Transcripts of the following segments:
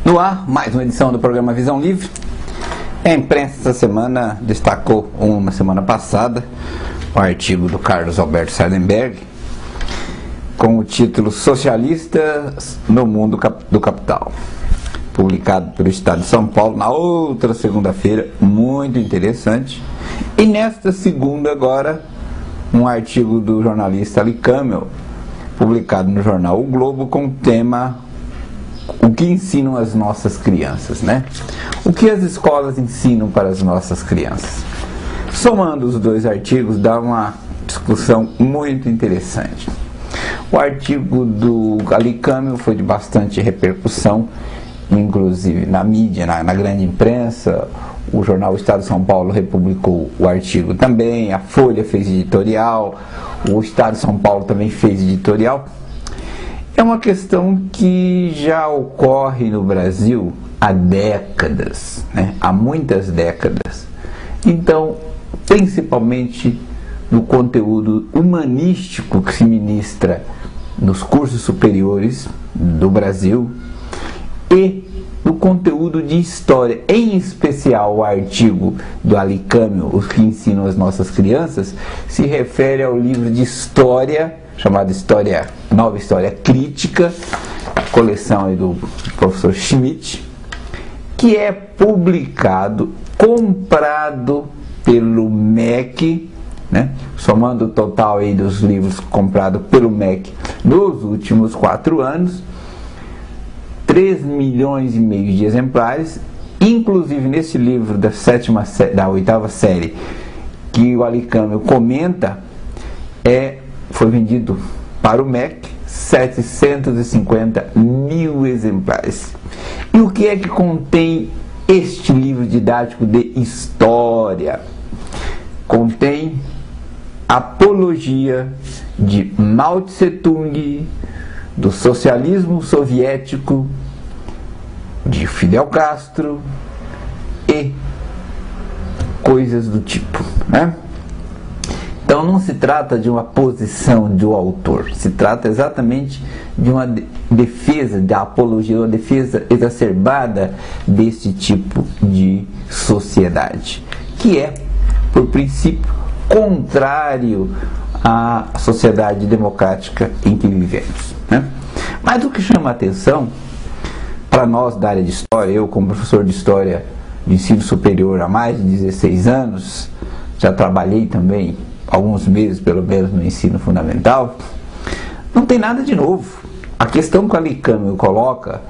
No ar, mais uma edição do programa Visão Livre. A imprensa essa semana destacou, uma semana passada, o artigo do Carlos Alberto Sardenberg com o título Socialistas no Mundo do Capital, publicado pelo Estado de São Paulo na outra segunda-feira, muito interessante. E nesta segunda agora, um artigo do jornalista Ali Camel, publicado no jornal O Globo, com o tema o que ensinam as nossas crianças, né? O que as escolas ensinam para as nossas crianças? Somando os dois artigos, dá uma discussão muito interessante. O artigo do Ali Camel foi de bastante repercussão, inclusive na mídia, na grande imprensa. O jornal Estado de São Paulo republicou o artigo também, a Folha fez editorial, o Estado de São Paulo também fez editorial. É uma questão que já ocorre no Brasil há décadas, né? Há muitas décadas. Então, principalmente no conteúdo humanístico que se ministra nos cursos superiores do Brasil e no conteúdo de história, em especial o artigo do Ali Camel, Os que ensinam as nossas crianças, se refere ao livro de história chamado Nova História Crítica, coleção aí do professor Schmidt, que é publicado, comprado pelo MEC, né? Somando o total aí dos livros comprados pelo MEC nos últimos 4 anos, 3,5 milhões de exemplares, inclusive nesse livro da 8ª série, que o Ali Camel comenta, foi vendido para o MEC 750 mil exemplares. E o que é que contém este livro didático de história? Contém apologia de Mao Tse Tung, do socialismo soviético, de Fidel Castro e coisas do tipo, né? Então não se trata de uma posição do autor, se trata exatamente de uma defesa, da apologia, uma defesa exacerbada desse tipo de sociedade, que é, por princípio, contrário à sociedade democrática em que vivemos, né? Mas o que chama a atenção para nós da área de história, eu como professor de história de ensino superior há mais de 16 anos, já trabalhei também alguns meses pelo menos no ensino fundamental, não tem nada de novo. A questão que o Ali Camel coloca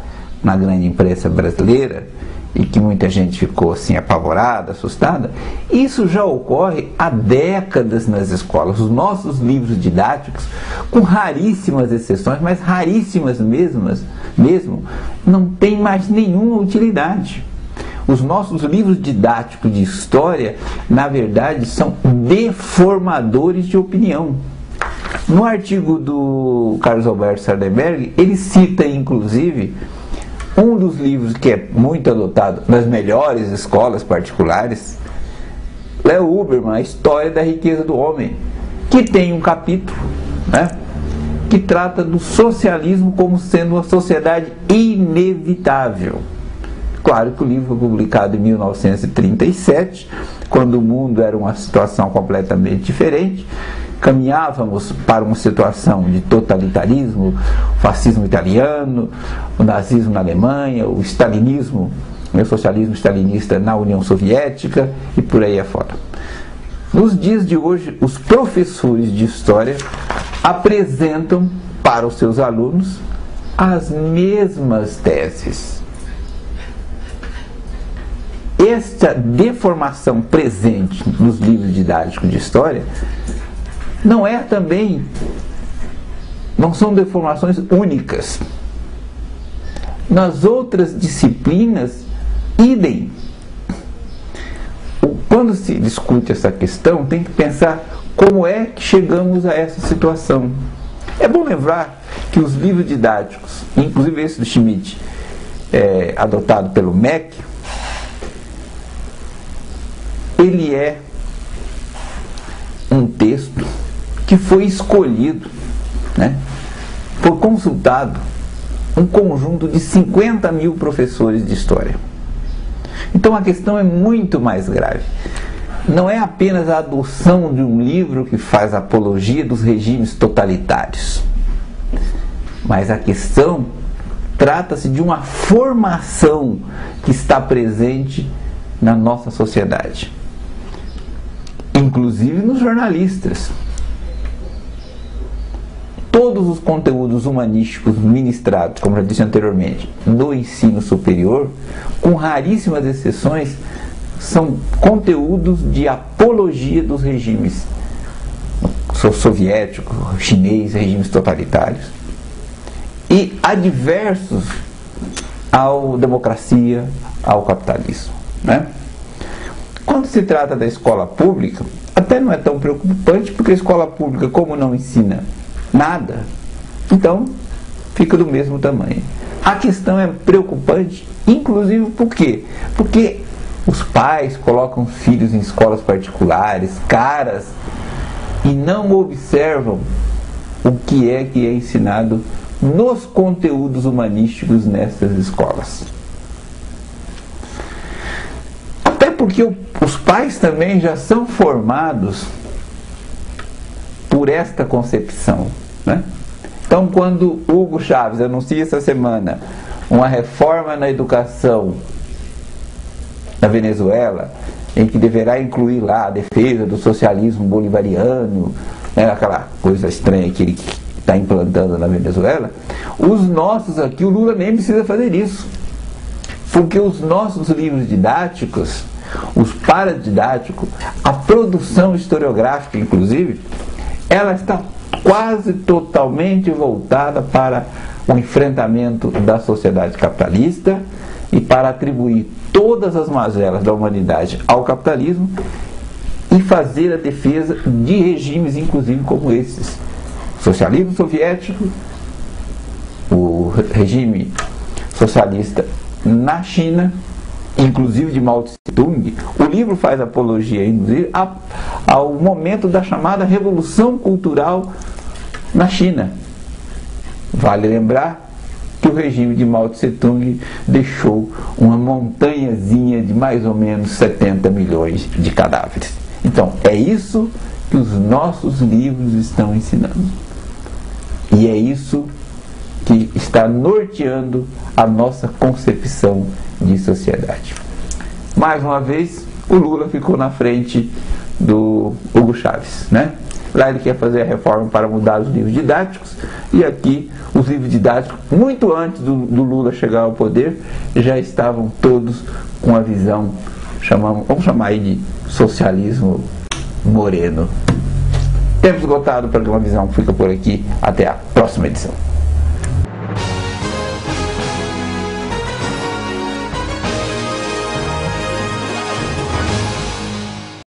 na grande imprensa brasileira, e que muita gente ficou assim apavorada, assustada, isso já ocorre há décadas nas escolas. Os nossos livros didáticos, com raríssimas exceções, mas raríssimas mesmo, não tem mais nenhuma utilidade. Os nossos livros didáticos de história, na verdade, são deformadores de opinião. No artigo do Carlos Alberto Sardenberg, ele cita, inclusive, um dos livros que é muito adotado nas melhores escolas particulares, Léo Huberman, A História da Riqueza do Homem, que tem um capítulo, né, que trata do socialismo como sendo uma sociedade inevitável. Claro que o livro foi publicado em 1937, quando o mundo era uma situação completamente diferente. Caminhávamos para uma situação de totalitarismo, o fascismo italiano, o nazismo na Alemanha, o stalinismo, o socialismo stalinista na União Soviética e por aí afora. Nos dias de hoje, os professores de história apresentam para os seus alunos as mesmas teses. Esta deformação presente nos livros didáticos de história não são deformações únicas. Nas outras disciplinas, idem. Quando se discute essa questão, tem que pensar como é que chegamos a essa situação. É bom lembrar que os livros didáticos, inclusive esse do Schmidt, adotado pelo MEC, ele é um texto que foi escolhido, né, foi consultado um conjunto de 50 mil professores de história. Então a questão é muito mais grave. Não é apenas a adoção de um livro que faz apologia dos regimes totalitários, mas a questão trata-se de uma formação que está presente na nossa sociedade, inclusive nos jornalistas. Todos os conteúdos humanísticos ministrados, como já disse anteriormente, no ensino superior, com raríssimas exceções, são conteúdos de apologia dos regimes soviético, chinês, regimes totalitários, e adversos à democracia, ao capitalismo, né? Quando se trata da escola pública, até não é tão preocupante, porque a escola pública, como não ensina nada, então fica do mesmo tamanho. A questão é preocupante, inclusive por quê? Porque os pais colocam filhos em escolas particulares, caras, e não observam o que é ensinado nos conteúdos humanísticos nessas escolas. Até porque os pais também já são formados por esta concepção, né? Então, quando Hugo Chávez anuncia essa semana uma reforma na educação na Venezuela, em que deverá incluir lá a defesa do socialismo bolivariano, né, aquela coisa estranha que ele está implantando na Venezuela, os nossos aqui, o Lula nem precisa fazer isso, porque os nossos livros didáticos, os paradidáticos, a produção historiográfica, inclusive, ela está quase totalmente voltada para o enfrentamento da sociedade capitalista e para atribuir todas as mazelas da humanidade ao capitalismo e fazer a defesa de regimes, inclusive como esses: socialismo soviético, o regime socialista na China, inclusive de Mao Tse-tung. O livro faz apologia, inclusive, ao momento da chamada Revolução Cultural na China. Vale lembrar que o regime de Mao Tse-tung deixou uma montanhazinha de mais ou menos 70 milhões de cadáveres. Então, é isso que os nossos livros estão ensinando. E é isso que está norteando a nossa concepção de sociedade. Mais uma vez, o Lula ficou na frente do Hugo Chávez, né? Lá ele quer fazer a reforma para mudar os livros didáticos, e aqui os livros didáticos, muito antes do Lula chegar ao poder, já estavam todos com a visão, vamos chamar aí de socialismo moreno. Tempo esgotado, o programa Visão fica por aqui. Até a próxima edição.